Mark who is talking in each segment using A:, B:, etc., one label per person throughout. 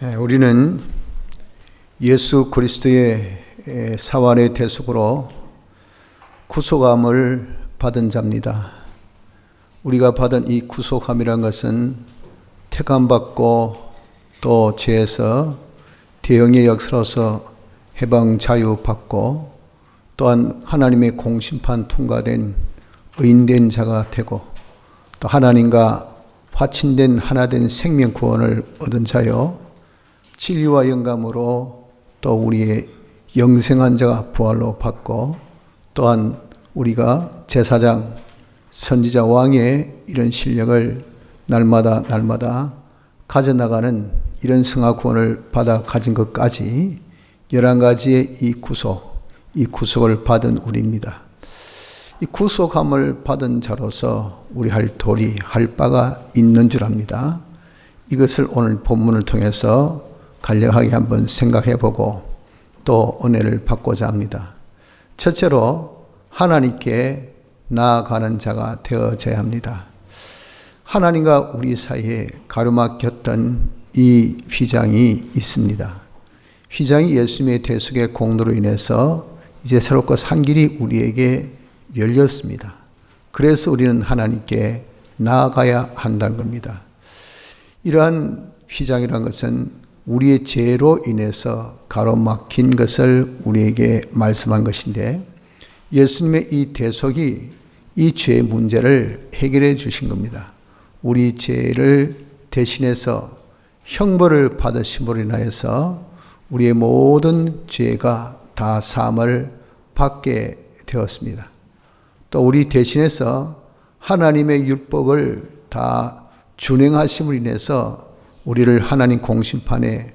A: 우리는 예수 그리스도의 사활의 대속으로 구속함을 받은 자입니다. 우리가 받은 이 구속함이란 것은 택함받고 또 죄에서 대형의 역사로서 해방 자유받고 또한 하나님의 공심판 통과된 의인된 자가 되고 또 하나님과 화친된 하나된 생명 구원을 얻은 자요, 진리와 영감으로 또 우리의 영생한 자가 부활로 받고 또한 우리가 제사장, 선지자, 왕의 이런 실력을 날마다 가져나가는 이런 승화 구원을 받아 가진 것까지 11가지의 이 구속을 받은 우리입니다. 이 구속함을 받은 자로서 우리 할 도리, 할 바가 있는 줄 압니다. 이것을 오늘 본문을 통해서 간략하게 한번 생각해 보고 또 은혜를 받고자 합니다. 첫째로 하나님께 나아가는 자가 되어져야 합니다. 하나님과 우리 사이에 가로막혔던 이 휘장이 있습니다. 휘장이 예수님의 대속의 공로로 인해서 이제 새롭고 산 길이 우리에게 열렸습니다. 그래서 우리는 하나님께 나아가야 한다는 겁니다. 이러한 휘장이라는 것은 우리의 죄로 인해서 가로막힌 것을 우리에게 말씀한 것인데, 예수님의 이 대속이 이 죄의 문제를 해결해 주신 겁니다. 우리 죄를 대신해서 형벌을 받으심으로 인하여서 우리의 모든 죄가 다 사함을 받게 되었습니다. 또 우리 대신해서 하나님의 율법을 다 준행하심으로 인해서 우리를 하나님 공심판에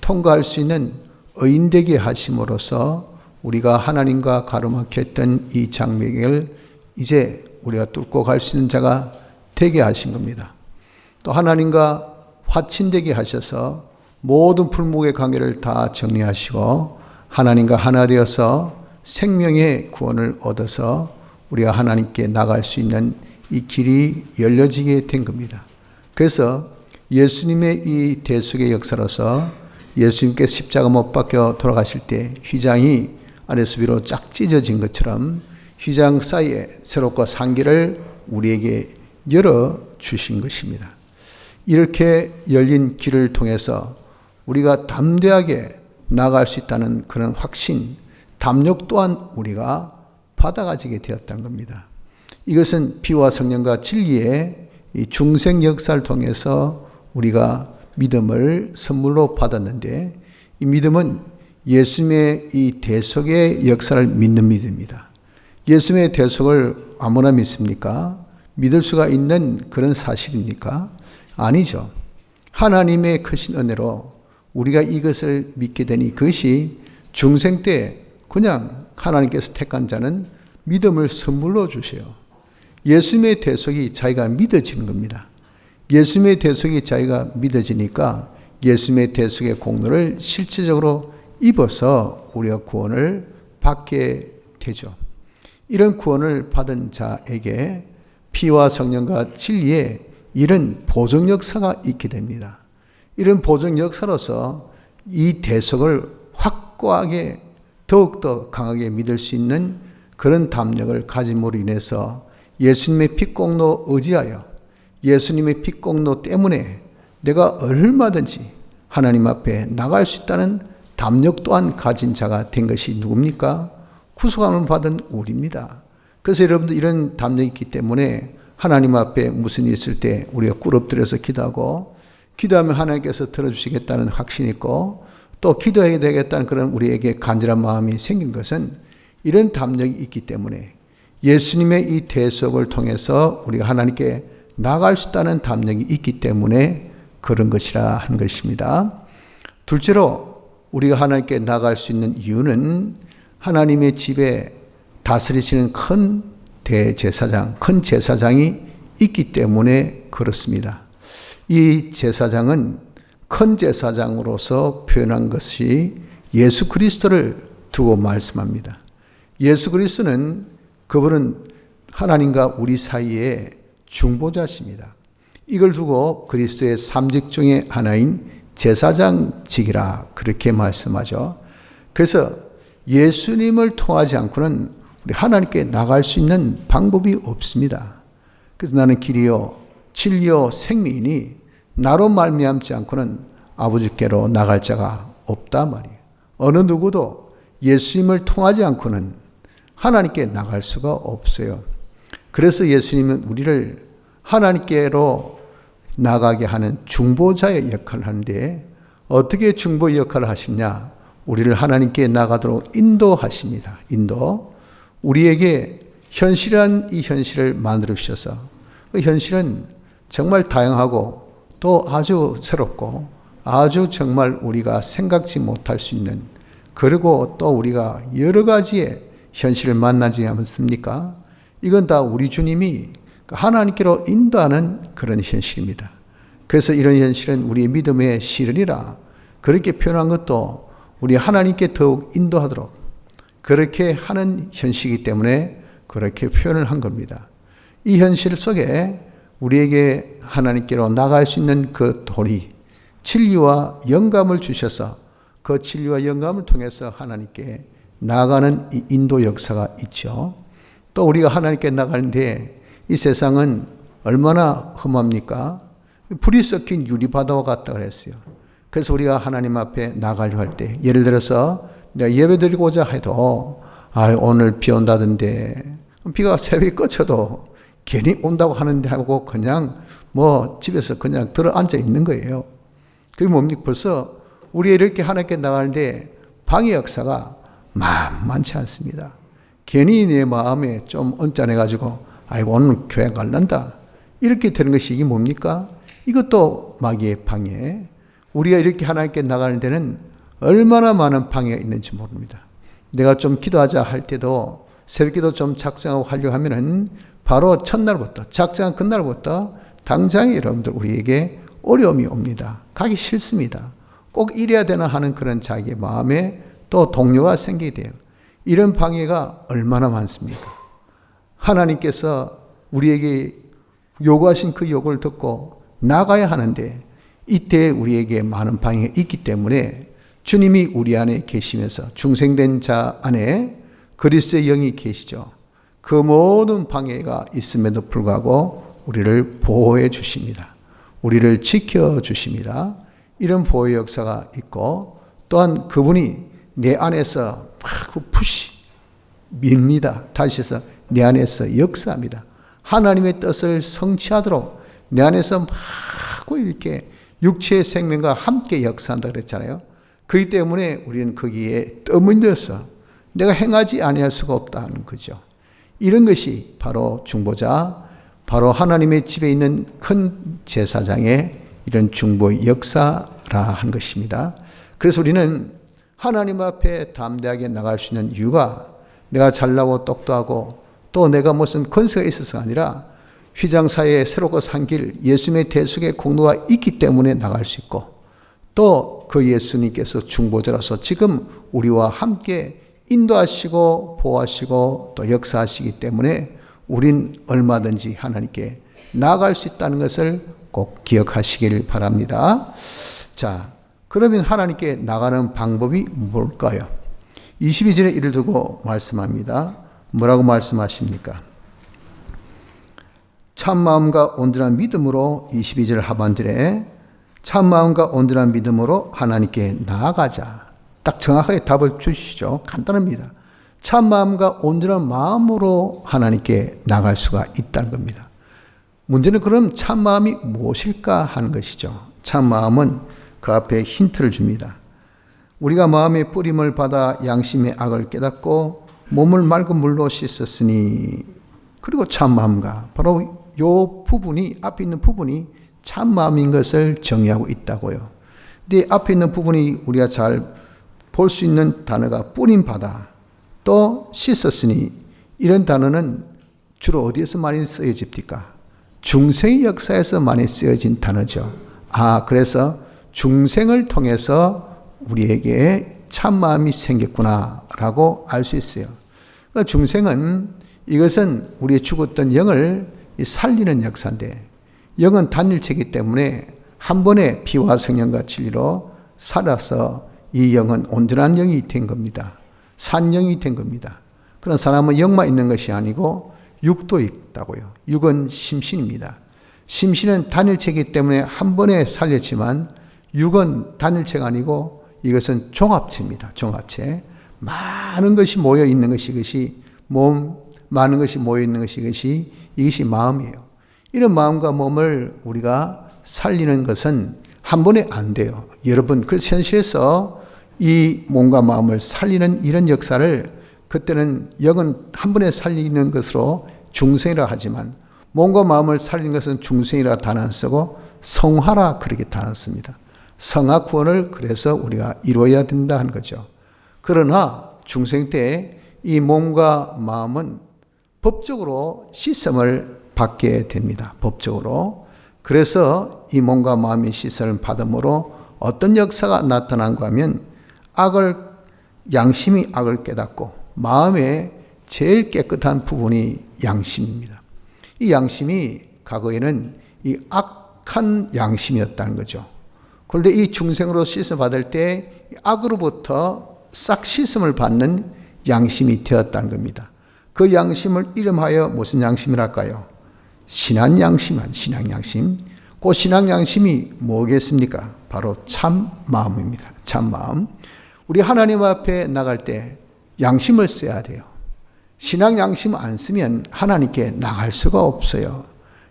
A: 통과할 수 있는 의인되게 하심으로써 우리가 하나님과 가로막혔던 이 장벽을 이제 우리가 뚫고 갈 수 있는 자가 되게 하신 겁니다. 또 하나님과 화친되게 하셔서 모든 풀목의 관계를 다 정리하시고 하나님과 하나 되어서 생명의 구원을 얻어서 우리가 하나님께 나갈 수 있는 이 길이 열려지게 된 겁니다. 그래서 예수님의 이 대속의 역사로서 예수님께 십자가 못 박혀 돌아가실 때 휘장이 아래서 위로 쫙 찢어진 것처럼 휘장 사이에 새롭고 산 길을 우리에게 열어주신 것입니다. 이렇게 열린 길을 통해서 우리가 담대하게 나아갈 수 있다는 그런 확신, 담력 또한 우리가 받아가지게 되었다는 겁니다. 이것은 피와 성령과 진리의 이 중생 역사를 통해서 우리가 믿음을 선물로 받았는데, 이 믿음은 예수님의 이 대속의 역사를 믿는 믿음입니다. 예수님의 대속을 아무나 믿습니까? 믿을 수가 있는 그런 사실입니까? 아니죠. 하나님의 크신 은혜로 우리가 이것을 믿게 되니 그것이 중생 때 그냥 하나님께서 택한 자는 믿음을 선물로 주셔요. 예수님의 대속이 자기가 믿어지는 겁니다. 예수님의 대속이 자기가 믿어지니까 예수님의 대속의 공로를 실질적으로 입어서 우리가 구원을 받게 되죠. 이런 구원을 받은 자에게 피와 성령과 진리의 이런 보존 역사가 있게 됩니다. 이런 보존 역사로서 이 대속을 확고하게 더욱더 강하게 믿을 수 있는 그런 담력을 가짐으로 인해서 예수님의 피공로 의지하여 예수님의 피공로 때문에 내가 얼마든지 하나님 앞에 나갈 수 있다는 담력 또한 가진 자가 된 것이 누굽니까? 구속함을 받은 우리입니다. 그래서 여러분들 이런 담력이 있기 때문에 하나님 앞에 무슨 일 있을 때 우리가 꿇 엎드려서 기도하고 기도하면 하나님께서 들어주시겠다는 확신이 있고 또 기도해야 되겠다는 그런 우리에게 간절한 마음이 생긴 것은 이런 담력이 있기 때문에 예수님의 이 대속을 통해서 우리가 하나님께 나갈 수 있다는 담력이 있기 때문에 그런 것이라 하는 것입니다. 둘째로 우리가 하나님께 나갈 수 있는 이유는 하나님의 집에 다스리시는 큰 대제사장, 큰 제사장이 있기 때문에 그렇습니다. 이 제사장은 큰 제사장으로서 표현한 것이 예수 그리스도를 두고 말씀합니다. 예수 그리스도는 그분은 하나님과 우리 사이에 중보자십니다. 이걸 두고 그리스도의 삼직 중에 하나인 제사장직이라 그렇게 말씀하죠. 그래서 예수님을 통하지 않고는 우리 하나님께 나갈 수 있는 방법이 없습니다. 그래서 나는 길이요 진리요 생명이니 나로 말미암지 않고는 아버지께로 나갈 자가 없다 말이에요. 어느 누구도 예수님을 통하지 않고는 하나님께 나갈 수가 없어요. 그래서 예수님은 우리를 하나님께로 나가게 하는 중보자의 역할을 하는데 어떻게 중보 역할을 하시냐? 우리를 하나님께 나가도록 인도하십니다. 인도. 우리에게 현실한 이 현실을 만들어 주셔서 그 현실은 정말 다양하고 또 아주 새롭고 아주 정말 우리가 생각지 못할 수 있는, 그리고 또 우리가 여러 가지의 현실을 만나지 않습니까? 이건 다 우리 주님이 하나님께로 인도하는 그런 현실입니다. 그래서 이런 현실은 우리의 믿음의 실현이라 그렇게 표현한 것도 우리 하나님께 더욱 인도하도록 그렇게 하는 현실이기 때문에 그렇게 표현을 한 겁니다. 이 현실 속에 우리에게 하나님께로 나갈 수 있는 그 도리, 진리와 영감을 주셔서 그 진리와 영감을 통해서 하나님께 나아가는 이 인도 역사가 있죠. 또 우리가 하나님께 나가는데 이 세상은 얼마나 험합니까? 불이 섞인 유리바다와 같다 그랬어요. 그래서 우리가 하나님 앞에 나가려 할 때, 예를 들어서 내가 예배 드리고자 해도 오늘 비 온다던데, 비가 새벽에 그쳐도 괜히 온다고 하는데 하고 그냥 집에서 그냥 들어 앉아 있는 거예요. 그게 뭡니까? 벌써 우리가 이렇게 하나님께 나가는데 방해 역사가 만만치 않습니다. 괜히 내 마음에 좀 언짢아가지고 오늘 교회 갈란다 이렇게 되는 것이 이게 뭡니까? 이것도 마귀의 방해. 우리가 이렇게 하나님께 나가는 데는 얼마나 많은 방해가 있는지 모릅니다. 내가 좀 기도하자 할 때도 새벽기도 좀 작정하고 하려고 하면은 바로 첫날부터 작정한 그날부터 당장에 여러분들 우리에게 어려움이 옵니다. 가기 싫습니다. 꼭 이래야 되나 하는 그런 자기의 마음에 또 동료가 생기게 돼요. 이런 방해가 얼마나 많습니까? 하나님께서 우리에게 요구하신 그 요구를 듣고 나가야 하는데 이때 우리에게 많은 방해가 있기 때문에 주님이 우리 안에 계시면서 중생된 자 안에 그리스도의 영이 계시죠. 그 모든 방해가 있음에도 불구하고 우리를 보호해 주십니다. 우리를 지켜 주십니다. 이런 보호의 역사가 있고 또한 그분이 내 안에서 막 푸시 밀니다. 다시 해서 내 안에서 역사합니다. 하나님의 뜻을 성취하도록 내 안에서 막 이렇게 육체의 생명과 함께 역사한다 그랬잖아요. 그렇기 때문에 우리는 거기에 떠밀려서 내가 행하지 아니할 수가 없다는 거죠. 이런 것이 바로 중보자, 바로 하나님의 집에 있는 큰 제사장의 이런 중보의 역사라 한 것입니다. 그래서 우리는 하나님 앞에 담대하게 나갈 수 있는 이유가 내가 잘나고 똑똑하고 또 내가 무슨 권세가 있어서가 아니라 휘장사회에 새롭고 산 길 예수님의 대속의 공로가 있기 때문에 나갈 수 있고 또 그 예수님께서 중보자로서 지금 우리와 함께 인도하시고 보호하시고 또 역사하시기 때문에 우린 얼마든지 하나님께 나아갈 수 있다는 것을 꼭 기억하시길 바랍니다. 자, 그러면 하나님께 나가는 방법이 뭘까요? 22절에 이를 두고 말씀합니다. 뭐라고 말씀하십니까? 참마음과 온전한 믿음으로 22절 하반절에 참마음과 온전한 믿음으로 하나님께 나아가자. 딱 정확하게 답을 주시죠. 간단합니다. 참마음과 온전한 마음으로 하나님께 나갈 수가 있다는 겁니다. 문제는 그럼 참마음이 무엇일까 하는 것이죠. 참마음은 그 앞에 힌트를 줍니다. 우리가 마음의 뿌림을 받아 양심의 악을 깨닫고 몸을 맑은 물로 씻었으니, 그리고 참마음과 바로 요 부분이, 앞에 있는 부분이 참마음인 것을 정의하고 있다고요. 근데 앞에 있는 부분이 우리가 잘 볼 수 있는 단어가 뿌림 받아 또 씻었으니, 이런 단어는 주로 어디에서 많이 쓰여집니까? 중생의 역사에서 많이 쓰여진 단어죠. 그래서 중생을 통해서 우리에게 참마음이 생겼구나라고 알 수 있어요. 그러니까 중생은, 이것은 우리의 죽었던 영을 살리는 역사인데, 영은 단일체이기 때문에 한 번에 피와 성령과 진리로 살아서 이 영은 온전한 영이 된 겁니다. 산영이 된 겁니다. 그런 사람은 영만 있는 것이 아니고 육도 있다고요. 육은 심신입니다. 심신은 단일체이기 때문에 한 번에 살렸지만 육은 단일체가 아니고 이것은 종합체입니다. 종합체. 많은 것이 모여 있는 것이 이것이 몸, 많은 것이 모여 있는 것이 이것이 마음이에요. 이런 마음과 몸을 우리가 살리는 것은 한 번에 안 돼요. 여러분, 그래서 현실에서 이 몸과 마음을 살리는 이런 역사를 그때는 영은 한 번에 살리는 것으로 중생이라 하지만 몸과 마음을 살리는 것은 중생이라 단어 안 쓰고 성화라 그렇게 단어 씁니다. 성화 구원을 그래서 우리가 이루어야 된다 하는 거죠. 그러나 중생 때 이 몸과 마음은 법적으로 씻음을 받게 됩니다. 법적으로. 그래서 이 몸과 마음의 씻음을 받음으로 어떤 역사가 나타난가 하면 양심이 악을 깨닫고 마음의 제일 깨끗한 부분이 양심입니다. 이 양심이 과거에는 이 악한 양심이었다는 거죠. 그런데 이 중생으로 씻음 받을 때 악으로부터 싹 씻음을 받는 양심이 되었다는 겁니다. 그 양심을 이름하여 무슨 양심이랄까요? 신앙양심. 그 신앙양심이 뭐겠습니까? 바로 참 마음입니다. 참 마음. 우리 하나님 앞에 나갈 때 양심을 써야 돼요. 신앙양심 안 쓰면 하나님께 나갈 수가 없어요.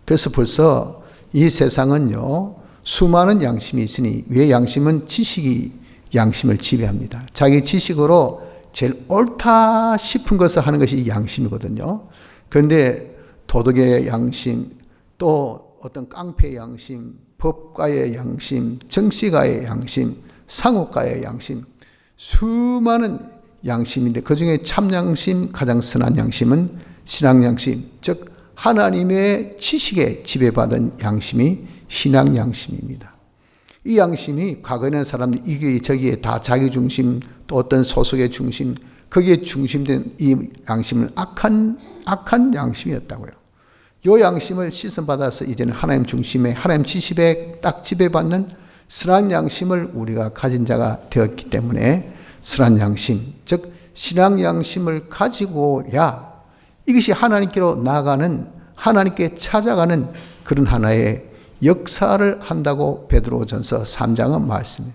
A: 그래서 벌써 이 세상은요, 수많은 양심이 있으니 왜 양심은 지식이 양심을 지배합니다. 자기 지식으로 제일 옳다 싶은 것을 하는 것이 양심이거든요. 그런데 도덕의 양심, 또 어떤 깡패의 양심, 법가의 양심, 정치가의 양심, 상업가의 양심, 수많은 양심인데 그중에 참양심, 가장 선한 양심은 신앙양심, 즉 하나님의 지식에 지배받은 양심이 신앙양심입니다. 이 양심이 과거에는 사람들이 이게 저기에 다 자기 중심, 또 어떤 소속의 중심, 거기에 중심된 이 양심은 악한 양심이었다고요. 이 양심을 씻음받아서 이제는 하나님 중심의 하나님 지식에 딱 지배받는 선한 양심을 우리가 가진 자가 되었기 때문에 선한 양심, 즉 신앙 양심을 가지고야 이것이 하나님께로 나아가는, 하나님께 찾아가는 그런 하나의 역사를 한다고 베드로전서 3장은 말씀해요.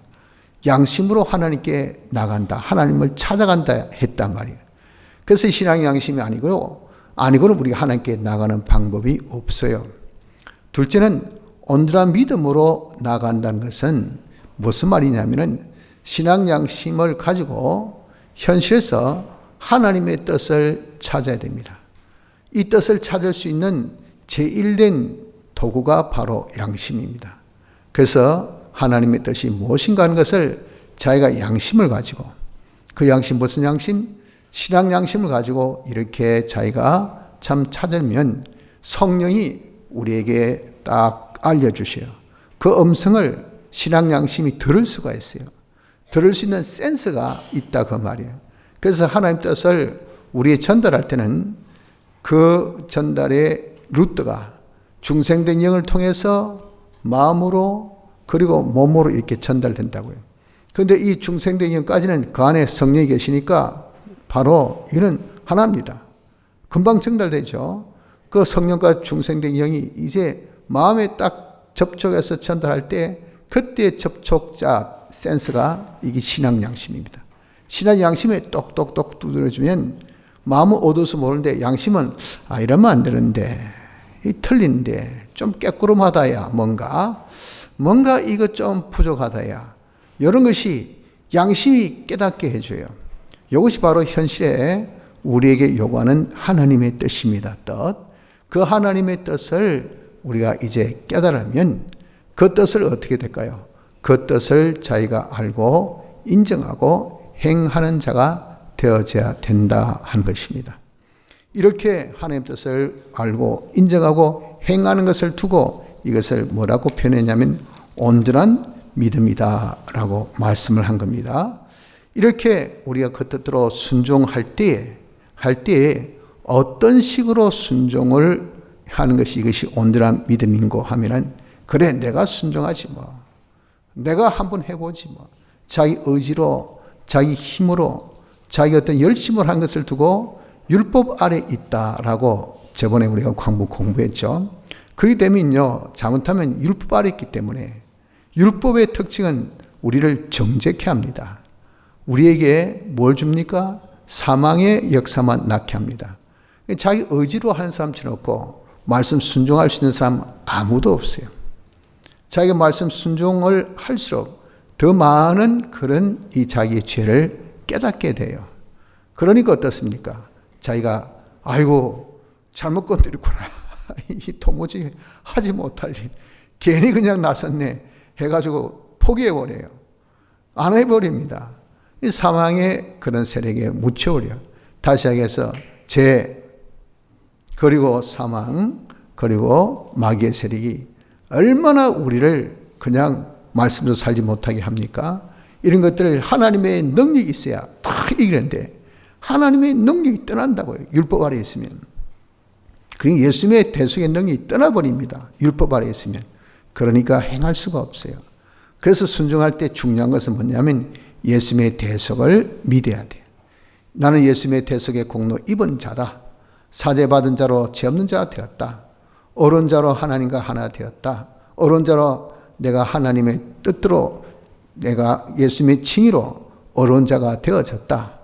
A: 양심으로 하나님께 나간다, 하나님을 찾아간다 했단 말이에요. 그래서 신앙 양심이 아니고는 우리가 하나님께 나가는 방법이 없어요. 둘째는 온전한 믿음으로 나간다는 것은 무슨 말이냐면은 신앙 양심을 가지고 현실에서 하나님의 뜻을 찾아야 됩니다. 이 뜻을 찾을 수 있는 제1된 도구가 바로 양심입니다. 그래서 하나님의 뜻이 무엇인가 하는 것을 자기가 양심을 가지고, 그 양심 무슨 양심? 신앙 양심을 가지고 이렇게 자기가 참 찾으면 성령이 우리에게 딱 알려주셔요. 그 음성을 신앙 양심이 들을 수가 있어요. 들을 수 있는 센스가 있다 그 말이에요. 그래서 하나님 뜻을 우리에 전달할 때는 그 전달의 루트가 중생된 영을 통해서 마음으로 그리고 몸으로 이렇게 전달된다고요. 그런데 이 중생된 영까지는 그 안에 성령이 계시니까 바로 이는 하나입니다. 금방 전달되죠. 그 성령과 중생된 영이 이제 마음에 딱 접촉해서 전달할 때 그때 접촉자 센스가 이게 신앙 양심입니다. 신앙 양심에 똑똑똑 두드려주면 마음은 어두워서 모르는데 양심은 이러면 안 되는데, 이 틀린데, 좀 깨꾸름하다야, 뭔가 이거 좀 부족하다야, 이런 것이 양심이 깨닫게 해줘요. 이것이 바로 현실에 우리에게 요구하는 하나님의 뜻입니다. 뜻. 그 하나님의 뜻을 우리가 이제 깨달으면 그 뜻을 어떻게 될까요? 그 뜻을 자기가 알고 인정하고 행하는 자가 되어져야 된다 하는 것입니다. 이렇게 하나님의 뜻을 알고 인정하고 행하는 것을 두고 이것을 뭐라고 표현했냐면 온전한 믿음이다 라고 말씀을 한 겁니다. 이렇게 우리가 그 뜻대로 순종할 때에 어떤 식으로 순종을 하는 것이 이것이 온전한 믿음인고 하면은 그래, 내가 순종하지 뭐. 내가 한번 해보지 뭐. 자기 의지로, 자기 힘으로, 자기 어떤 열심을 한 것을 두고 율법 아래 있다라고 저번에 우리가 광부 공부했죠. 그렇기 때문에요, 잘못하면 율법 아래 있기 때문에 율법의 특징은 우리를 정죄케 합니다. 우리에게 뭘 줍니까? 사망의 역사만 낳게 합니다. 자기 의지로 하는 사람처럼 없고 말씀 순종할 수 있는 사람 아무도 없어요. 자기가 말씀 순종을 할수록 더 많은 그런 이 자기의 죄를 깨닫게 돼요. 그러니까 어떻습니까? 자기가 아이고 잘못 건드렸구나. 이 도무지 하지 못할 일. 괜히 그냥 나섰네 해가지고 포기해버려요. 안 해버립니다. 이 사망의 그런 세력에 묻혀버려. 다시 하겠어. 죄, 그리고 사망, 그리고 마귀의 세력이 얼마나 우리를 그냥 말씀도 살지 못하게 합니까? 이런 것들을 하나님의 능력이 있어야 다 이기는데 하나님의 능력이 떠난다고요. 율법 아래 있으면. 그러니까 예수님의 대속의 능력이 떠나버립니다. 율법 아래 있으면. 그러니까 행할 수가 없어요. 그래서 순종할 때 중요한 것은 뭐냐면 예수님의 대속을 믿어야 돼요. 나는 예수님의 대속의 공로 입은 자다. 사죄받은 자로 죄 없는 자가 되었다. 옳은 자로 하나님과 하나 되었다. 옳은 자로 내가 하나님의 뜻대로 내가 예수님의 칭의로 옳은 자가 되어졌다.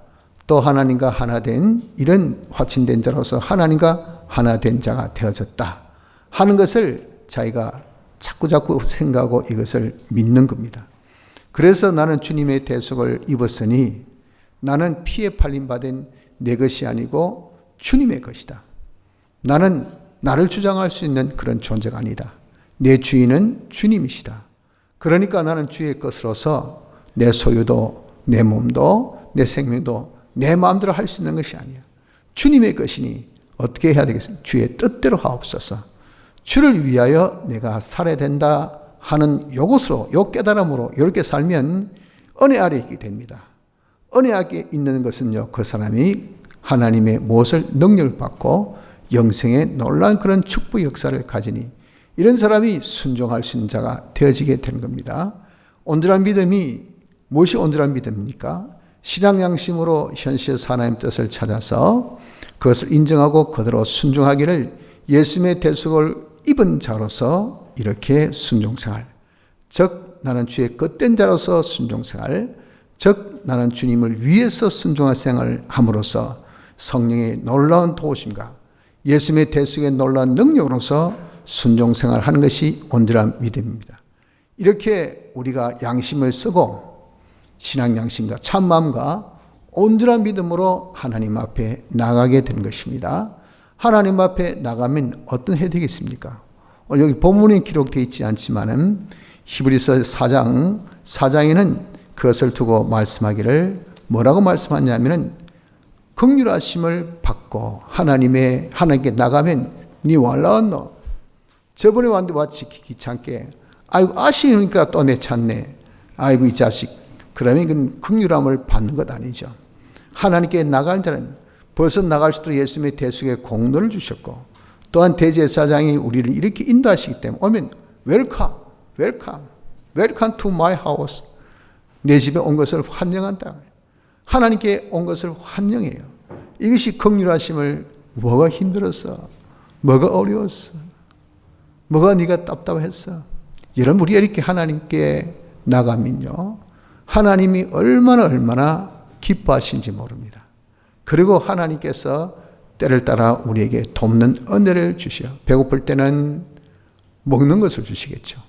A: 또 하나님과 하나 된 이런 확신된 자로서 하나님과 하나 된 자가 되어졌다 하는 것을 자기가 자꾸자꾸 생각하고 이것을 믿는 겁니다. 그래서 나는 주님의 대속을 입었으니 나는 피에 팔림받은 내 것이 아니고 주님의 것이다. 나는 나를 주장할 수 있는 그런 존재가 아니다. 내 주인은 주님이시다. 그러니까 나는 주의 것으로서 내 소유도 내 몸도 내 생명도 내 마음대로 할 수 있는 것이 아니야. 주님의 것이니 어떻게 해야 되겠습니까? 주의 뜻대로 하옵소서. 주를 위하여 내가 살아야 된다 하는 요것으로, 요 깨달음으로 이렇게 살면 은혜 아래 있게 됩니다. 은혜 아래 있는 것은요, 그 사람이 하나님의 무엇을 능력을 받고 영생의 놀라운 그런 축복 역사를 가지니 이런 사람이 순종할 수 있는 자가 되어지게 되는 겁니다. 온전한 믿음이 무엇이 온전한 믿음입니까? 신앙 양심으로 현실에서 하나님의 뜻을 찾아서 그것을 인정하고 그대로 순종하기를 예수님의 대속을 입은 자로서 이렇게 순종생활, 즉 나는 주의 겉된 자로서 순종생활, 즉 나는 주님을 위해서 순종할 생활을 함으로써 성령의 놀라운 도우심과 예수님의 대속의 놀라운 능력으로서 순종생활을 하는 것이 온전한 믿음입니다. 이렇게 우리가 양심을 쓰고 신앙 양심과 참마음과 온전한 믿음으로 하나님 앞에 나가게 된 것입니다. 하나님 앞에 나가면 어떤 혜택이 있습니까? 오늘 여기 본문에 기록되어 있지 않지만은 히브리서 4장에는 그것을 두고 말씀하기를 뭐라고 말씀하냐면은 긍휼하심을 받고 하나님께 나가면 네 war라웠노. 저번에 왔는데 와 지키기 귀찮게. 아이고 아쉬우니까 또 내 찾네. 아이고 이 자식. 그러면 그건 긍휼함을 받는 것 아니죠. 하나님께 나갈 자는 벌써 나갈 수도 예수님의 대속의 공로를 주셨고 또한 대제사장이 우리를 이렇게 인도하시기 때문에 오면 welcome to my house. 내 집에 온 것을 환영한다. 하나님께 온 것을 환영해요. 이것이 긍휼하심을 뭐가 힘들었어? 뭐가 어려웠어? 뭐가 네가 답답했어? 여러분 우리가 이렇게 하나님께 나가면요. 하나님이 얼마나 기뻐하신지 모릅니다. 그리고 하나님께서 때를 따라 우리에게 돕는 은혜를 주시어 배고플 때는 먹는 것을 주시겠죠.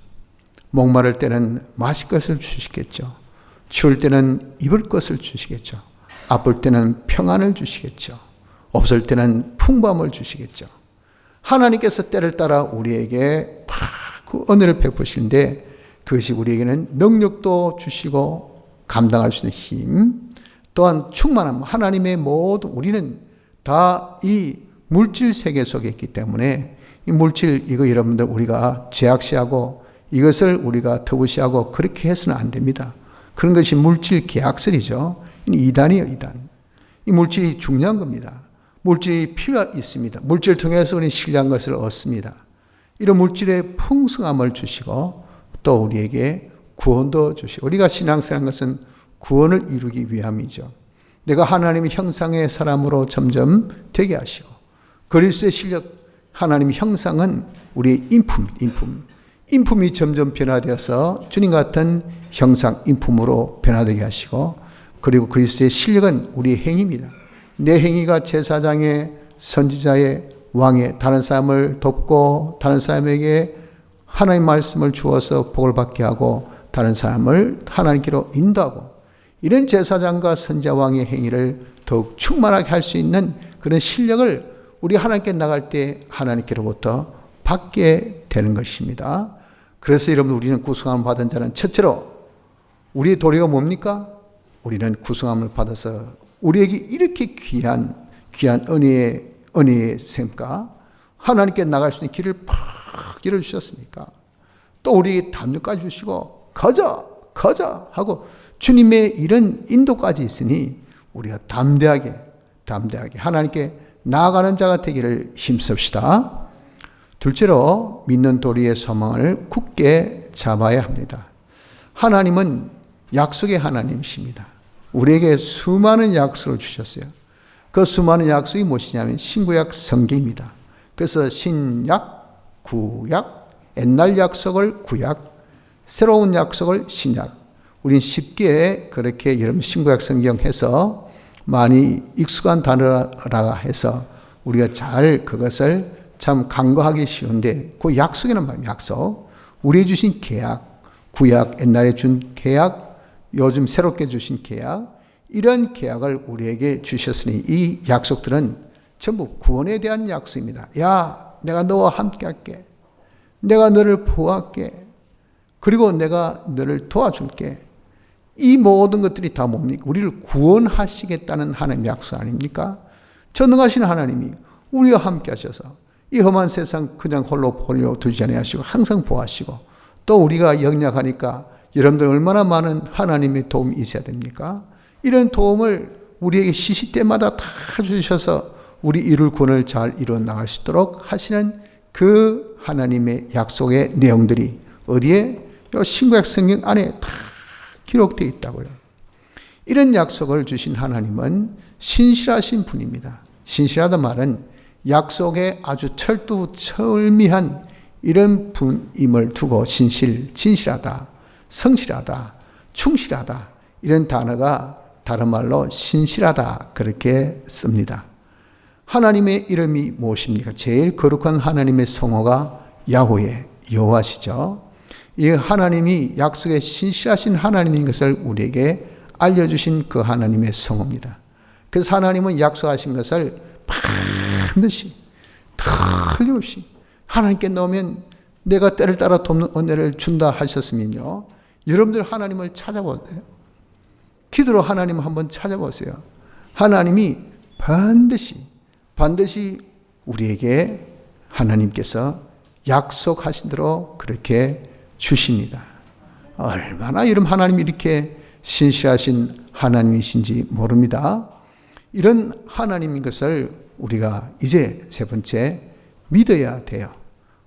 A: 목마를 때는 마실 것을 주시겠죠. 추울 때는 입을 것을 주시겠죠. 아플 때는 평안을 주시겠죠. 없을 때는 풍부함을 주시겠죠. 하나님께서 때를 따라 우리에게 그 은혜를 베푸시는데 그것이 우리에게는 능력도 주시고 감당할 수 있는 힘 또한 충만함 하나님의 모든 우리는 다 이 물질 세계 속에 있기 때문에 이 물질 이거 여러분들 우리가 죄악시하고 이것을 우리가 터부시하고 그렇게 해서는 안 됩니다. 그런 것이 물질 계약설이죠. 이단이에요, 이단. 이 물질이 중요한 겁니다. 물질이 필요가 있습니다. 물질을 통해서 우리는 신뢰한 것을 얻습니다. 이런 물질의 풍성함을 주시고 또 우리에게 구원도 주시고, 우리가 신앙생활한 것은 구원을 이루기 위함이죠. 내가 하나님의 형상의 사람으로 점점 되게 하시고, 그리스도의 실력, 하나님의 형상은 우리의 인품이 점점 변화되어서 주님 같은 형상, 인품으로 변화되게 하시고, 그리고 그리스도의 실력은 우리의 행위입니다. 내 행위가 제사장의, 선지자의, 왕의, 다른 사람을 돕고 다른 사람에게 하나님 말씀을 주어서 복을 받게 하고 다른 사람을 하나님께로 인도하고, 이런 제사장과 선지자, 왕의 행위를 더욱 충만하게 할 수 있는 그런 실력을 우리 하나님께 나갈 때 하나님께로부터 받게 되는 것입니다. 그래서 여러분, 우리는 구성함을 받은 자는 첫째로 우리의 도리가 뭡니까? 우리는 구성함을 받아서 우리에게 이렇게 귀한 은혜의 샘과 하나님께 나갈 수 있는 길을 팍 열어주셨으니까, 또 우리에게 담력까지 주시고 가자 하고 주님의 이런 인도까지 있으니 우리가 담대하게 하나님께 나아가는 자가 되기를 힘씁시다. 둘째로 믿는 도리의 소망을 굳게 잡아야 합니다. 하나님은 약속의 하나님이십니다. 우리에게 수많은 약속을 주셨어요. 그 수많은 약속이 무엇이냐면 신구약 성경입니다. 그래서 신약, 구약, 옛날 약속을 구약, 새로운 약속을 신약. 우린 쉽게 그렇게 여러분 신구약 성경 해서 많이 익숙한 단어라 해서 우리가 잘 그것을 참 간과하기 쉬운데, 그 약속이란 말이에요. 약속. 우리에게 주신 계약, 구약, 옛날에 준 계약, 요즘 새롭게 주신 계약, 이런 계약을 우리에게 주셨으니 이 약속들은 전부 구원에 대한 약속입니다. 야, 내가 너와 함께 할게. 내가 너를 보호할게. 그리고 내가 너를 도와줄게. 이 모든 것들이 다 뭡니까? 우리를 구원하시겠다는 하나님의 약속 아닙니까? 전능하신 하나님이 우리와 함께 하셔서 이 험한 세상 그냥 홀로 버려두지 아니하시고 항상 보호하시고, 또 우리가 연약하니까 여러분들 얼마나 많은 하나님의 도움이 있어야 됩니까? 이런 도움을 우리에게 시시때마다 다 주셔서 우리 이룰 구원을 잘 이루어 나갈 수 있도록 하시는 그 하나님의 약속의 내용들이 어디에? 신구약 성경 안에 다 기록되어 있다고요. 이런 약속을 주신 하나님은 신실하신 분입니다. 신실하다 말은 약속에 아주 철두철미한 이런 분임을 두고 진실하다, 성실하다, 충실하다, 이런 단어가 다른 말로 신실하다 그렇게 씁니다. 하나님의 이름이 무엇입니까? 제일 거룩한 하나님의 성호가 야훼, 여호와시죠. 이 하나님이 약속에 신실하신 하나님인 것을 우리에게 알려주신 그 하나님의 성호입니다. 그래서 하나님은 약속하신 것을 반드시 틀림없이 하나님께 넣으면 내가 때를 따라 돕는 은혜를 준다 하셨으면요, 여러분들 하나님을 찾아보세요. 기도로 하나님을 한번 찾아보세요. 하나님이 반드시 우리에게 하나님께서 약속하신 대로 그렇게 주십니다. 얼마나 여러분 하나님이 이렇게 신실하신 하나님이신지 모릅니다. 이런 하나님인 것을 우리가 이제 세 번째 믿어야 돼요.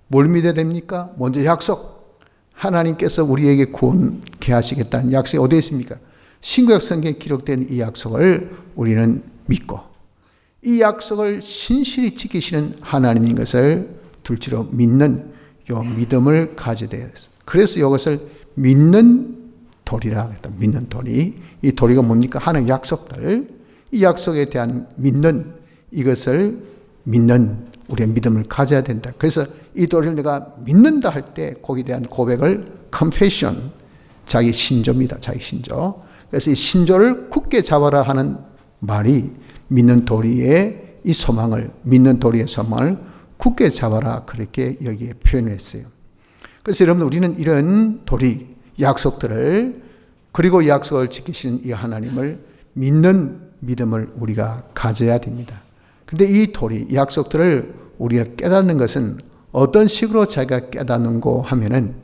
A: 뭘 믿어야 됩니까? 먼저 약속. 하나님께서 우리에게 구원케 하시겠다는 약속이 어디에 있습니까? 신구약 성경에 기록된 이 약속을 우리는 믿고, 이 약속을 신실히 지키시는 하나님인 것을 둘째로 믿는 요 믿음을 가져야 돼요. 그래서 이것을 믿는 도리라 그랬다. 믿는 도리. 이 도리가 뭡니까? 하나님의 약속들. 이 약속에 대한 믿는, 이것을 믿는 우리의 믿음을 가져야 된다. 그래서 이 도리를 내가 믿는다 할 때 거기에 대한 고백을 confession, 자기 신조입니다. 자기 신조. 그래서 이 신조를 굳게 잡아라 하는 말이 믿는 도리의 이 소망을, 믿는 도리의 소망을 굳게 잡아라 그렇게 여기에 표현했어요. 그래서 여러분, 우리는 이런 도리, 약속들을, 그리고 약속을 지키시는 이 하나님을 믿는 믿음을 우리가 가져야 됩니다. 근데 이 도리, 이 약속들을 우리가 깨닫는 것은 어떤 식으로 자기가 깨닫는고 하면은,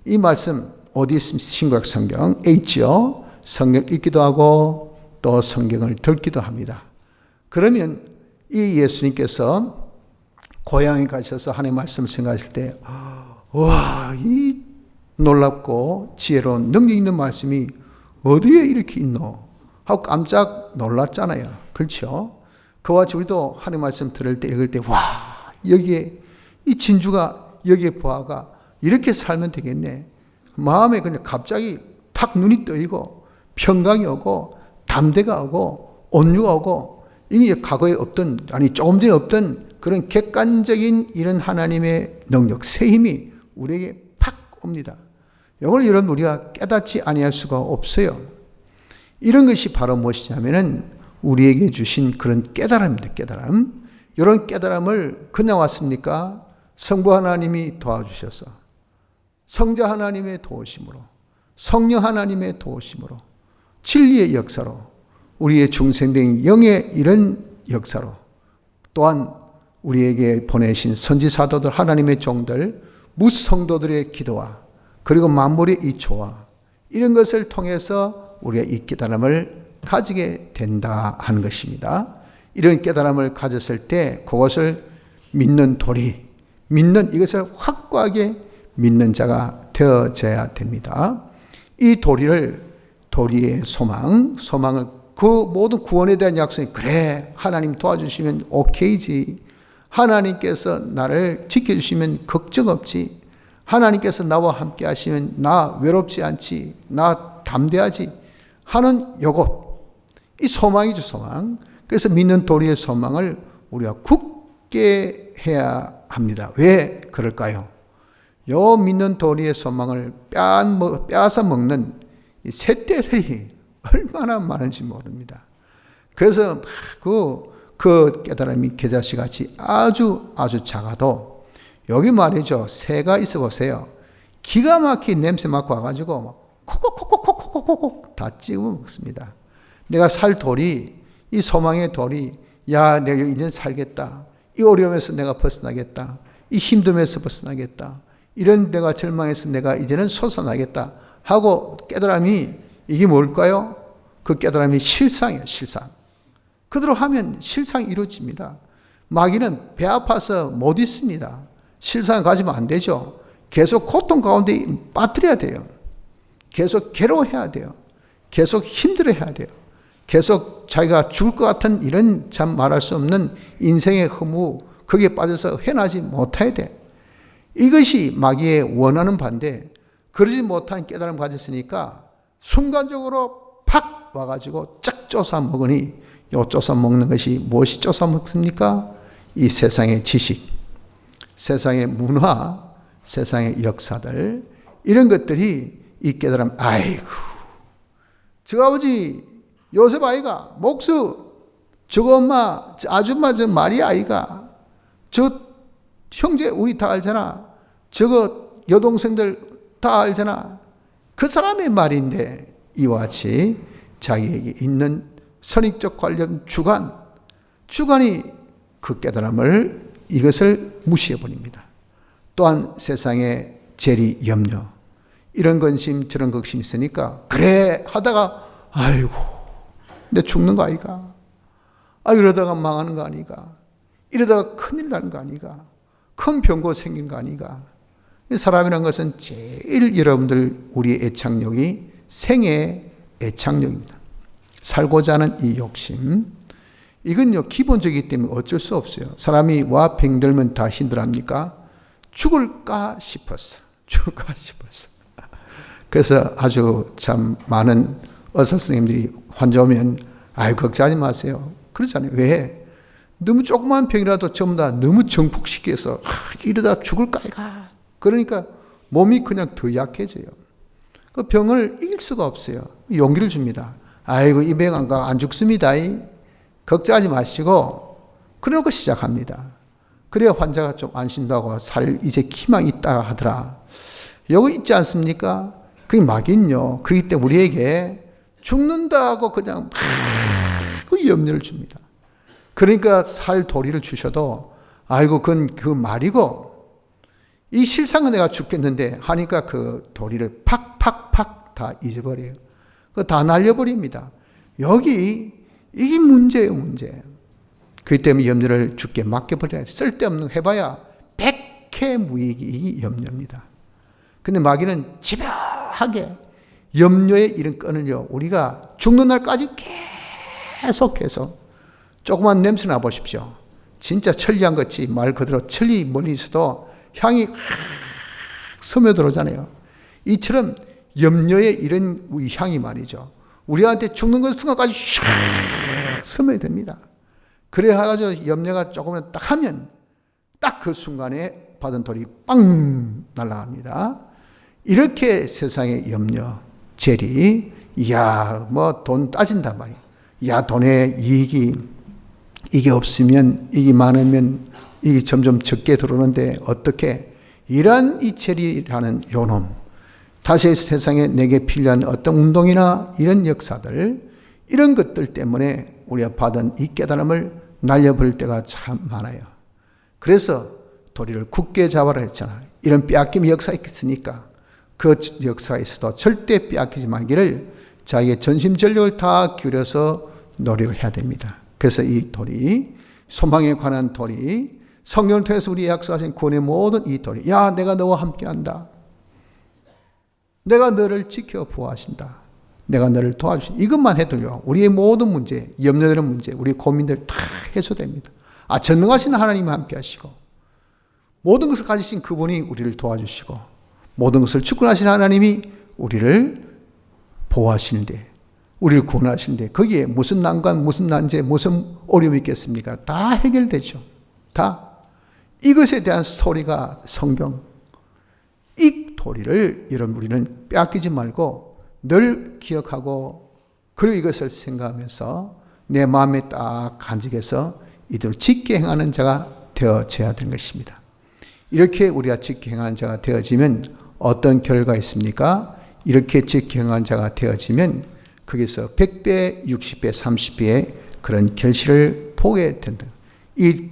A: 이 말씀 어디 있습니까? 신구약 성경 있죠. 성경 읽기도 하고 또 성경을 듣기도 합니다. 그러면 이 예수님께서 고향에 가셔서 하나님의 말씀을 생각하실 때, 와, 이 놀랍고 지혜로운 능력 있는 말씀이 어디에 이렇게 있노? 하고 깜짝 놀랐잖아요. 그렇죠? 그와 같이 우리도 하나님의 말씀 들을 때, 읽을 때, 와, 여기에 이 진주가, 여기에 보아가 이렇게 살면 되겠네. 마음에 그냥 갑자기 탁 눈이 떠이고 평강이 오고 담대가 오고 온유가 오고, 이게 과거에 없던, 아니 조금 전에 없던 그런 객관적인 이런 하나님의 능력, 새 힘이 우리에게 팍 옵니다. 이걸 여러분 우리가 깨닫지 아니할 수가 없어요. 이런 것이 바로 무엇이냐면은 우리에게 주신 그런 깨달음입니다. 깨달음. 이런 깨달음을 그냥 왔습니까? 성부 하나님이 도와주셔서, 성자 하나님의 도우심으로, 성령 하나님의 도우심으로, 진리의 역사로, 우리의 중생된 영의 이런 역사로, 또한 우리에게 보내신 선지사도들, 하나님의 종들, 무성도들의 기도와 그리고 만물의 이 조화, 이런 것을 통해서 우리가 이 깨달음을 가지게 된다 하는 것입니다. 이런 깨달음을 가졌을 때 그것을 믿는 도리, 믿는 이것을 확고하게 믿는 자가 되어져야 됩니다. 이 도리의 소망을 그 모든 구원에 대한 약속이, 그래 하나님 도와주시면 오케이지, 하나님께서 나를 지켜주시면 걱정 없지, 하나님께서 나와 함께 하시면 나 외롭지 않지, 나 담대하지 하는 요것, 이 소망이죠. 소망. 그래서 믿는 도리의 소망을 우리가 굳게 해야 합니다. 왜 그럴까요? 요 믿는 도리의 소망을 빼앗아 먹는 이 쇳떼들이 얼마나 많은지 모릅니다. 그래서 그 깨달음이 겨자씨 같이 아주 작아도, 여기 말이죠, 새가 있어 보세요. 기가 막히게 냄새 맡고 와가지고 막 콕콕콕콕콕콕콕 다 찍어 먹습니다. 내가 살 돌이, 이 소망의 돌이, 야, 내가 이제 살겠다, 이 어려움에서 내가 벗어나겠다, 이 힘듦에서 벗어나겠다, 이런 내가 절망해서 내가 이제는 솟아나겠다 하고 깨달음이, 이게 뭘까요? 그 깨달음이 실상이에요. 실상. 그대로 하면 실상이 이루어집니다. 마귀는 배 아파서 못 있습니다. 실상을 가지면 안 되죠. 계속 고통 가운데 빠뜨려야 돼요. 계속 괴로워해야 돼요. 계속 힘들어해야 돼요. 계속 자기가 죽을 것 같은 이런 참 말할 수 없는 인생의 허무, 거기에 빠져서 헤어나지 못해야 돼. 이것이 마귀의 원하는 반대. 그러지 못한 깨달음 가졌으니까 순간적으로 팍 와가지고 쫙 쫓아 먹으니, 요 쫓아 먹는 것이 무엇이 쫓아 먹습니까? 이 세상의 지식, 세상의 문화, 세상의 역사들, 이런 것들이 이 깨달음, 아이고, 저 아버지 요셉 아이가, 목수, 저거 엄마, 아줌마 저 마리아 아이가, 저 형제 우리 다 알잖아, 저거 여동생들 다 알잖아, 그 사람의 말인데, 이와 같이 자기에게 있는 선익적 관련 주관이 그 깨달음을, 이것을 무시해버립니다. 또한 세상의 재리, 염려, 이런 근심 저런 걱심이 있으니까 그래 하다가, 아이고 내 죽는 거 아이가, 이러다가 망하는 거 아니가, 이러다가 큰일 나는 거 아니가, 큰 병고 생긴 거 아니가. 사람이란 것은 제일 여러분들 우리의 애착력이 생의 애착력입니다. 살고자 하는 이 욕심, 이건요 기본적이기 때문에 어쩔 수 없어요. 사람이 와 병들면 다 힘들합니까? 죽을까 싶었어. 그래서 아주 참 많은 의사 선생님들이 환자 오면, 아유 걱정하지 마세요, 그러잖아요. 왜? 너무 조그만 병이라도 전부 다 너무 정폭시켜서 이러다 죽을까 이가. 그러니까 몸이 그냥 더 약해져요. 그 병을 이길 수가 없어요. 용기를 줍니다. 아이고 이 병 안 죽습니다. 걱정하지 마시고, 그러고 시작합니다. 그래야 환자가 좀 안심도 하고 살 이제 희망이 있다 하더라. 요거 있지 않습니까? 그게 마귀는요, 그렇기 때문에 우리에게 죽는다고 그냥 그 염려를 줍니다. 그러니까 살 도리를 주셔도, 아이고 그건 그 말이고, 이 실상은 내가 죽겠는데 하니까 그 도리를 팍팍팍 다 잊어버려요. 그거 다 날려버립니다. 이게 문제예요, 문제. 그렇기 때문에 염려를 주께 맡겨버려야 쓸데없는 거 해봐야 백해무익이 염려입니다. 근데 마귀는 집요하게 염려의 이런 끈을요, 우리가 죽는 날까지 계속해서 조그만 냄새 나보십시오. 진짜 천리향 같이 말 그대로 천리 멀리 있어도 향이 스며들어오잖아요. 이처럼 염려의 이런 향이 말이죠, 우리한테 죽는 그 순간까지 샥 스며듭니다. 그래가지고 염려가 조금만 딱 하면 딱 그 순간에 받은 돌이 빵 날아갑니다. 이렇게 세상의 염려, 재리, 뭐 돈 따진단 말이에요. 돈의 이익이, 이게 없으면, 이게 많으면 이게 점점 적게 들어오는데 어떻게, 이런 이 재리라는 요놈, 다시 세상에 내게 필요한 어떤 운동이나 이런 역사들, 이런 것들 때문에 우리가 받은 이 깨달음을 날려버릴 때가 참 많아요. 그래서 도리를 굳게 잡아라 했잖아요. 이런 빼앗김 역사가 있으니까 그 역사가 있어도 절대 빼앗기지 말기를 자기의 전심전력을 다 기울여서 노력을 해야 됩니다. 그래서 이 도리, 소망에 관한 도리, 성경을 통해서 우리 약속하신 구원의 모든 이 도리, 내가 너와 함께한다, 내가 너를 지켜 보호하신다, 내가 너를 도와주신다, 이것만 해도요, 우리의 모든 문제, 염려되는 문제, 우리의 고민들 다 해소됩니다. 전능하신 하나님이 함께 하시고 모든 것을 가지신 그분이 우리를 도와주시고 모든 것을 주권하신 하나님이 우리를 보호하시는데, 우리를 구원하시는데 거기에 무슨 난관, 무슨 난제, 무슨 어려움이 있겠습니까? 다 해결되죠. 다. 이것에 대한 스토리가 성경. 이 도리를 여러분 우리는 빼앗기지 말고 늘 기억하고, 그리고 이것을 생각하면서 내 마음에 딱 간직해서 이들을 짓게 행하는 자가 되어져야 되는 것입니다. 이렇게 우리가 짓게 행하는 자가 되어지면 어떤 결과가 있습니까? 이렇게 짓게 행하는 자가 되어지면 거기서 100배, 60배, 30배의 그런 결실을 보게 된다. 이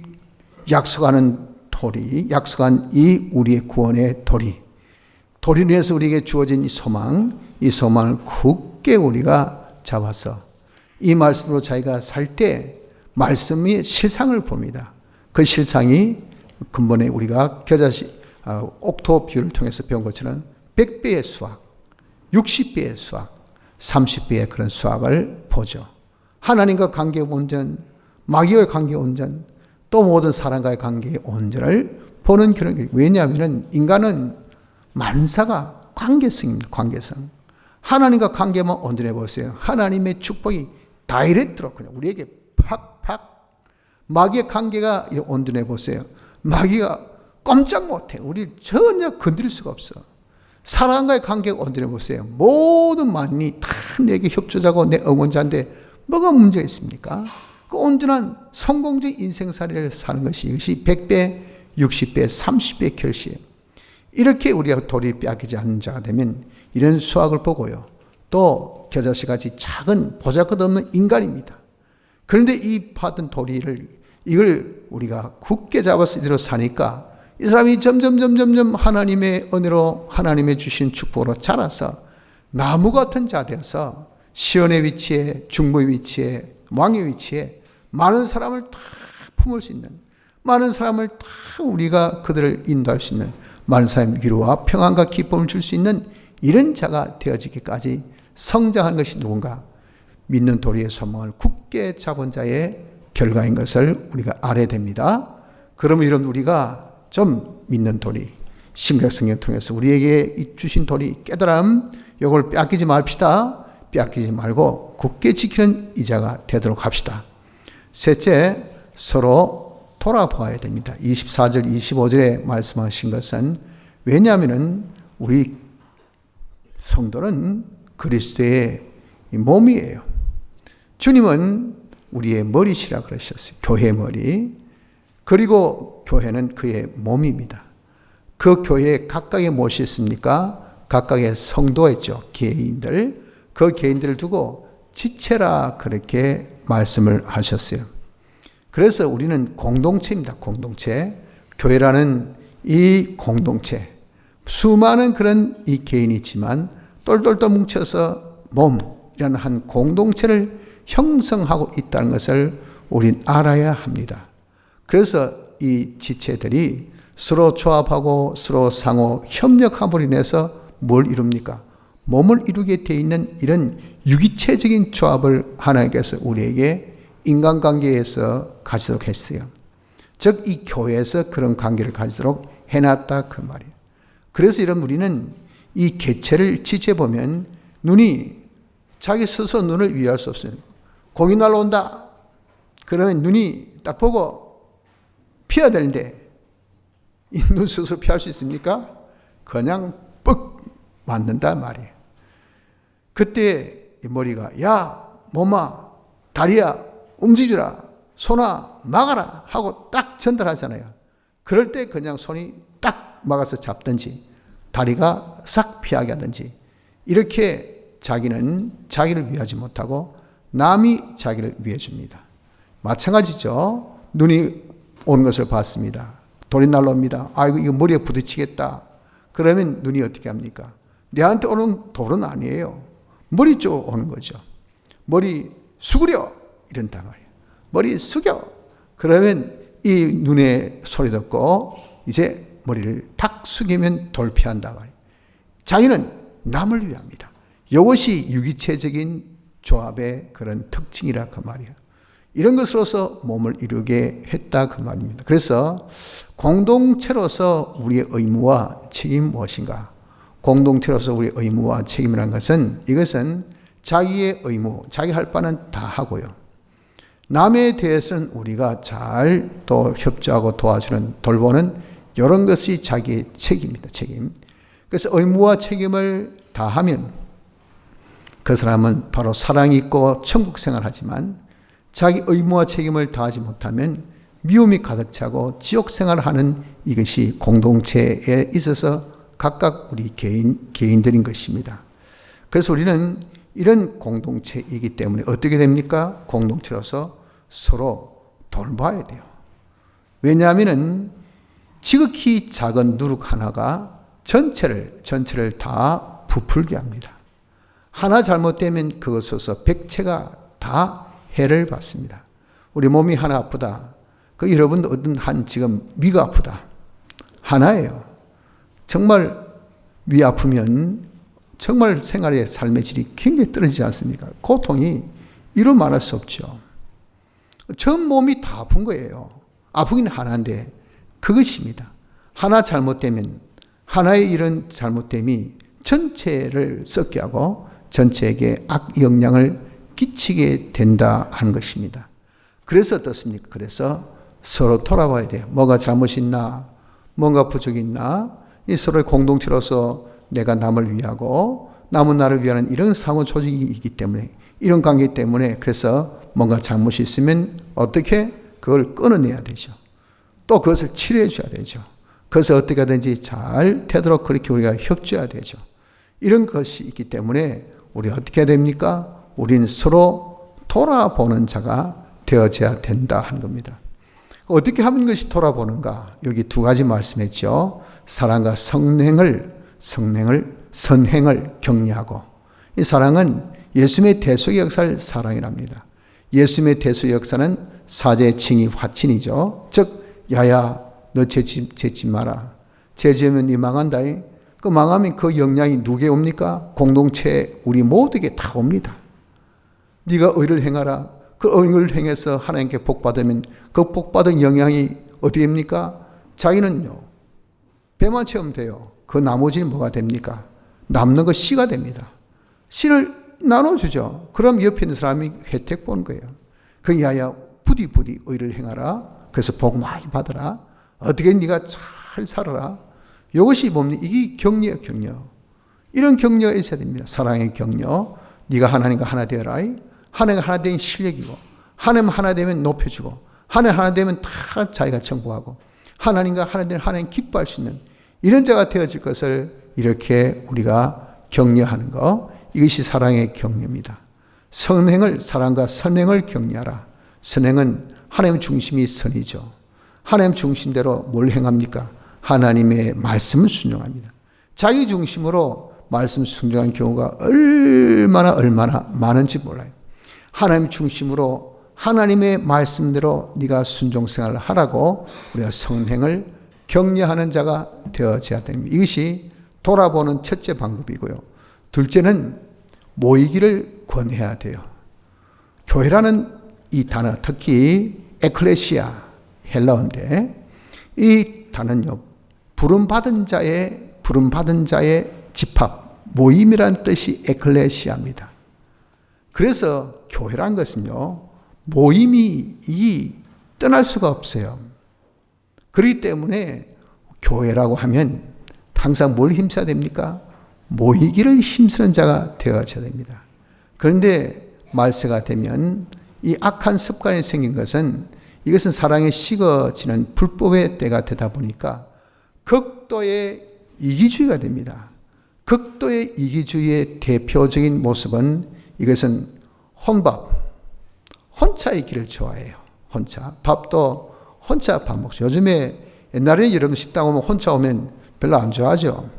A: 약속하는 도리, 약속한 이 우리의 구원의 도리를 위해서 우리에게 주어진 이 소망을 굳게 우리가 잡아서 이 말씀으로 자기가 살 때 말씀의 실상을 봅니다. 그 실상이 근본에 우리가 옥토 비유를 통해서 배운 것처럼 100배의 수학, 60배의 수학, 30배의 그런 수학을 보죠. 하나님과 관계의 온전, 마귀와의 관계의 온전, 또 모든 사람과의 관계의 온전을 보는 그런 게, 왜냐하면 인간은 만사가 관계성입니다. 관계성. 하나님과 관계만 온전해 보세요. 하나님의 축복이 다이렉트로 그냥 우리에게 팍팍. 마귀의 관계가 온전해 보세요. 마귀가 꼼짝 못해. 우리 전혀 건드릴 수가 없어. 사람과의 관계가 온전해 보세요. 모든 만이 다 내게 협조자고 내 응원자인데 뭐가 문제가 있습니까? 그 온전한 성공적인 인생살이를 사는 것이, 이것이 100배, 60배, 30배 결실. 이렇게 우리가 도리 빼앗기지 않는 자가 되면 이런 수학을 보고요, 또 겨자씨같이 작은 보잘것없는 인간입니다. 그런데 이 받은 도리를, 이걸 우리가 굳게 잡아서 이대로 사니까 이 사람이 점점 하나님의 은혜로, 하나님의 주신 축복으로 자라서 나무 같은 자 되어서 시온의 위치에, 중보의 위치에, 왕의 위치에 많은 사람을 다 품을 수 있는, 많은 사람을 다 우리가 그들을 인도할 수 있는, 많은 사람의 위로와 평안과 기쁨을 줄 수 있는 이런 자가 되어지기까지 성장하는 것이 누군가? 믿는 도리의 소망을 굳게 잡은 자의 결과인 것을 우리가 알아야 됩니다. 그러면 이런 우리가 좀 믿는 도리, 신약성경을 통해서 우리에게 주신 도리, 깨달음, 이걸 빼앗기지 맙시다. 빼앗기지 말고 굳게 지키는 이자가 되도록 합시다. 셋째, 서로 돌아보아야 됩니다. 24절, 25절에 말씀하신 것은, 왜냐하면 우리 성도는 그리스도의 몸이에요. 주님은 우리의 머리시라 그러셨어요. 교회 머리. 그리고 교회는 그의 몸입니다. 그 교회에 각각의 무엇이 있습니까? 각각의 성도가 있죠. 개인들. 그 개인들을 두고 지체라 그렇게 말씀을 하셨어요. 그래서 우리는 공동체입니다. 공동체. 교회라는 이 공동체. 수많은 그런 이 개인이 있지만 똘똘똘 뭉쳐서 몸이라는 한 공동체를 형성하고 있다는 것을 우린 알아야 합니다. 그래서 이 지체들이 서로 조합하고 서로 상호 협력함으로 인해서 뭘 이룹니까? 몸을 이루게 돼 있는 이런 유기체적인 조합을 하나님께서 우리에게 인간관계에서 가지도록 했어요. 즉 이 교회에서 그런 관계를 가지도록 해놨다 그 말이에요. 그래서 이런 우리는 이 개체를 지체보면 눈이 자기 스스로 눈을 위할 수 없어요. 공이 날아온다. 그러면 눈이 딱 보고 피해야 되는데 이 눈 스스로 피할 수 있습니까? 그냥 뻑 맞는다 말이에요. 그때 이 머리가 야 몸아 다리야 움직여라 손아 막아라 하고 딱 전달하잖아요. 그럴 때 그냥 손이 딱 막아서 잡든지 다리가 싹 피하게 하든지 이렇게 자기는 자기를 위하지 못하고 남이 자기를 위해 줍니다. 마찬가지죠. 눈이 오는 것을 봤습니다. 돌이 날라옵니다. 아이고 이거 머리에 부딪히겠다. 그러면 눈이 어떻게 합니까? 내한테 오는 돌은 아니에요. 머리 쪽으로 오는 거죠. 머리 숙여 이런단 말이에요. 머리 숙여. 그러면 이 눈에 소리 듣고 이제 머리를 탁 숙이면 돌 피한다 말이에요. 자기는 남을 위합니다. 이것이 유기체적인 조합의 그런 특징이라 그 말이에요. 이런 것으로서 몸을 이루게 했다 그 말입니다. 그래서 공동체로서 우리의 의무와 책임이 무엇인가? 공동체로서 우리의 의무와 책임이라는 것은 이것은 자기의 의무, 자기 할 바는 다 하고요. 남에 대해서는 우리가 잘 또 협조하고 도와주는 돌보는 이런 것이 자기의 책임입니다. 책임. 그래서 의무와 책임을 다하면 그 사람은 바로 사랑이 있고 천국 생활하지만 자기 의무와 책임을 다하지 못하면 미움이 가득 차고 지옥 생활을 하는 이것이 공동체에 있어서 각각 우리 개인들인 것입니다. 그래서 우리는 이런 공동체이기 때문에 어떻게 됩니까? 공동체로서 서로 돌봐야 돼요. 왜냐하면 지극히 작은 누룩 하나가 전체를 다 부풀게 합니다. 하나 잘못되면 그것에서 백체가 다 해를 받습니다. 우리 몸이 하나 아프다. 그 여러분도 어떤 한 지금 위가 아프다. 하나예요. 정말 위 아프면 정말 생활의 삶의 질이 굉장히 떨어지지 않습니까? 고통이 이루 말할 수 없죠. 전 몸이 다 아픈 거예요. 아프긴 하나인데 그것입니다. 하나 잘못되면 하나의 이런 잘못됨이 전체를 썩게 하고 전체에게 악영향을 끼치게 된다 하는 것입니다. 그래서 어떻습니까? 그래서 서로 돌아봐야 돼요. 뭐가 잘못이 있나? 뭔가 부족이 있나? 이 서로의 공동체로서 내가 남을 위하고 남은 나를 위하는 이런 상호 조직이 있기 때문에 이런 관계 때문에 그래서 뭔가 잘못이 있으면 어떻게 그걸 끊어내야 되죠. 또 그것을 치료해 줘야 되죠. 그래서 어떻게 하든지 잘 되도록 그렇게 우리가 협조해야 되죠. 이런 것이 있기 때문에 우리 어떻게 해야 됩니까? 우리는 서로 돌아보는 자가 되어져야 된다 하는 겁니다. 어떻게 하면 이것이 돌아보는가? 여기 두 가지 말씀했죠. 사랑과 선행을 격려하고 이 사랑은 예수님의 대속의 역사를 사랑이랍니다. 예수님의 대속의 역사는 사죄, 칭의, 화친이죠. 즉 야야 너 죄짓지 마라. 죄 지으면 네 망한다. 그 망하면 그 영향이 누구에게 옵니까? 공동체 우리 모두에게 다 옵니다. 네가 의를 행하라. 그 의를 행해서 하나님께 복받으면 그 복받은 영향이 어떻게 됩니까? 자기는요. 배만 채우면 돼요. 그 나머지는 뭐가 됩니까? 남는 거 씨가 됩니다. 씨를 나눠주죠. 그럼 옆에 있는 사람이 혜택 보는 거예요. 그 야야 부디 의를 행하라. 그래서 복 많이 받아라. 어떻게 네가 잘 살아라. 이것이 뭡니까? 이게 격려예요. 격려. 이런 격려가 있어야 됩니다. 사랑의 격려. 네가 하나님과 하나 되어라. 하나님과 하나 되는 실력이고 하나님 하나 되면 높여주고 하나님 하나 되면 다 자기가 정복하고 하나님과 하나 되는 하나님 기뻐할 수 있는 이런 자가 되어질 것을 이렇게 우리가 격려하는 것. 이것이 사랑의 격려입니다. 사랑과 선행을 격려하라. 선행은 하나님 중심이 선이죠. 하나님 중심대로 뭘 행합니까? 하나님의 말씀을 순종합니다. 자기 중심으로 말씀 순종한 경우가 얼마나 많은지 몰라요. 하나님 중심으로 하나님의 말씀대로 네가 순종생활을 하라고 우리가 성행을 격려하는 자가 되어져야 됩니다. 이것이 돌아보는 첫째 방법이고요. 둘째는 모이기를 권해야 돼요. 교회라는 이 단어, 특히 에클레시아, 헬라어인데 이 단어는요, 부름받은 자의 집합, 모임이라는 뜻이 에클레시아입니다. 그래서 교회란 것은요, 모임이 떠날 수가 없어요. 그렇기 때문에 교회라고 하면 항상 뭘 힘써야 됩니까? 모이기를 힘쓰는 자가 되어져야 됩니다. 그런데 말세가 되면 이 악한 습관이 생긴 것은 이것은 사랑에 식어지는 불법의 때가 되다 보니까 극도의 이기주의가 됩니다. 극도의 이기주의의 대표적인 모습은 이것은 혼자의 길을 좋아해요. 혼자. 밥도 혼자 밥 먹죠. 요즘에 옛날에 여러분 식당 오면 혼자 오면 별로 안 좋아하죠.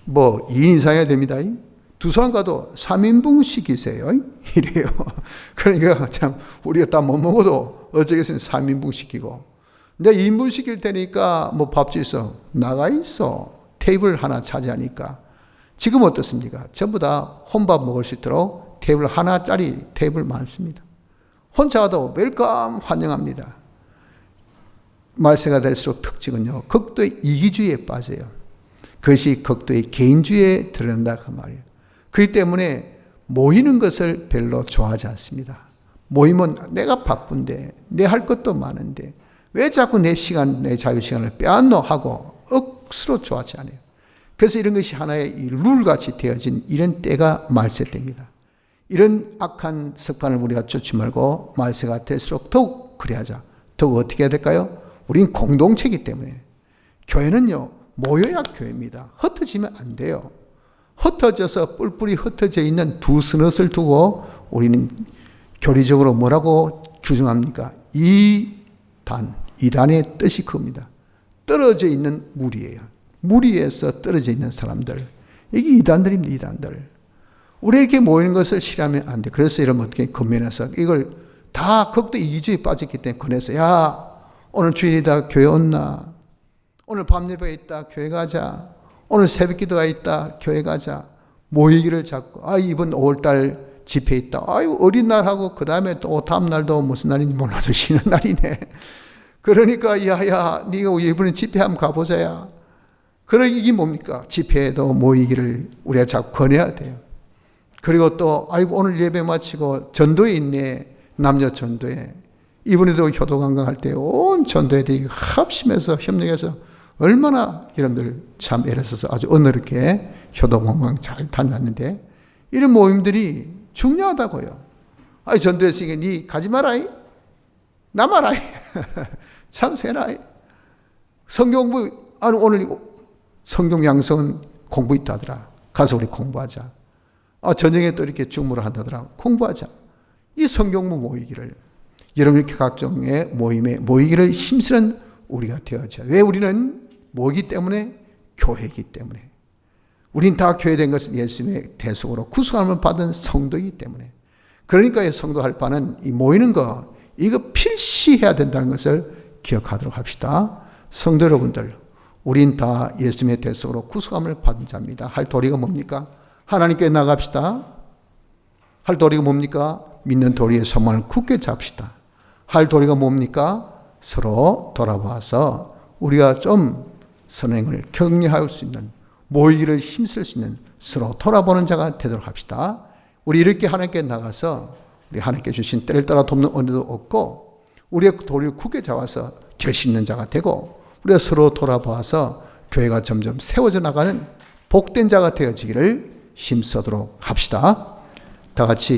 A: 2인 이상해야 됩니다. 두 사람 가도 3인분 시키세요. 이래요. 그러니까 참 우리가 다 못 먹어도 어쩌겠어요. 3인분 시키고. 근데 2인분 시킬 테니까 밥집에서 나가 있어. 테이블 하나 차지하니까. 지금 어떻습니까? 전부 다 혼밥 먹을 수 있도록 테이블 하나짜리 테이블 많습니다. 혼자 와도 웰컴 환영합니다. 말세가 될수록 특징은요, 극도의 이기주의에 빠져요. 그것이 극도의 개인주의에 드러난다 그 말이에요. 그렇기 때문에 모이는 것을 별로 좋아하지 않습니다. 모이면 내가 바쁜데 내 할 것도 많은데 왜 자꾸 내 시간, 내 자유시간을 빼앗노 하고 억수로 좋아하지 않아요. 그래서 이런 것이 하나의 룰같이 되어진 이런 때가 말세 때입니다. 이런 악한 습관을 우리가 쫓지 말고 말세가 될수록 더욱 그래야자. 더욱 어떻게 해야 될까요? 우린 공동체이기 때문에. 교회는요, 모여야 교회입니다. 흩어지면 안 돼요. 흩어져서 뿔뿔이 흩어져 있는 두 스넛을 두고 우리는 교리적으로 뭐라고 규정합니까? 이단의 뜻이 그겁니다. 떨어져 있는 무리예요. 무리에서 떨어져 있는 사람들. 이게 이단들입니다. 이단들. 우리 이렇게 모이는 것을 싫어하면 안 돼. 그래서 여러분 어떻게 건면해서 이걸 다 극도 이기주의에 빠졌기 때문에 권해서 야, 오늘 주일이다 교회 온나? 오늘 밤 예배가 있다 교회 가자. 오늘 새벽 기도가 있다 교회 가자. 모이기를 잡고 이번 5월달 집회 있다. 어린 날하고 그 다음에 또 다음 날도 무슨 날인지 몰라도 쉬는 날이네. 그러니까 야야 네가 이번에 집회 한번 가보자야. 그러니 이게 뭡니까? 집회에도 모이기를 우리가 자꾸 권해야 돼요. 그리고 또 오늘 예배 마치고 전도에 있네. 남녀 전도에. 이번에도 효도관광할 때 온 전도회들이 합심해서 협력해서 얼마나 여러분들 참 애를 써서 아주 은혜롭게 효도관광 잘 다녀왔는데 이런 모임들이 중요하다고요. 전도했으니까 니 가지 마라이. 남아라이. 참 세라이. 성경 공부 오늘 성경 양성은 공부 있다 하더라. 가서 우리 공부하자. 저녁에 또 이렇게 중무를 한다더라. 공부하자. 이 성경부 모이기를 여러분 이렇게 각종의 모임에 모이기를 힘쓰는 우리가 되어져. 왜 우리는 모이기 때문에 교회이기 때문에. 우린 다 교회된 것은 예수님의 대속으로 구속함을 받은 성도이기 때문에. 그러니까 성도할 바는 이 모이는 거 이거 필시해야 된다는 것을 기억하도록 합시다. 성도 여러분들, 우린 다 예수님의 대속으로 구속함을 받은 자입니다. 할 도리가 뭡니까? 하나님께 나갑시다. 할 도리가 뭡니까? 믿는 도리의 소망을 굳게 잡시다. 할 도리가 뭡니까? 서로 돌아봐서 우리가 좀 선행을 격려할 수 있는, 모이기를 힘쓸 수 있는 서로 돌아보는 자가 되도록 합시다. 우리 이렇게 하나님께 나가서 우리 하나님께 주신 때를 따라 돕는 은혜도 얻고 우리의 도리를 굳게 잡아서 결심 있는 자가 되고 우리가 서로 돌아봐서 교회가 점점 세워져 나가는 복된 자가 되어지기를 힘쓰도록 합시다. 다 같이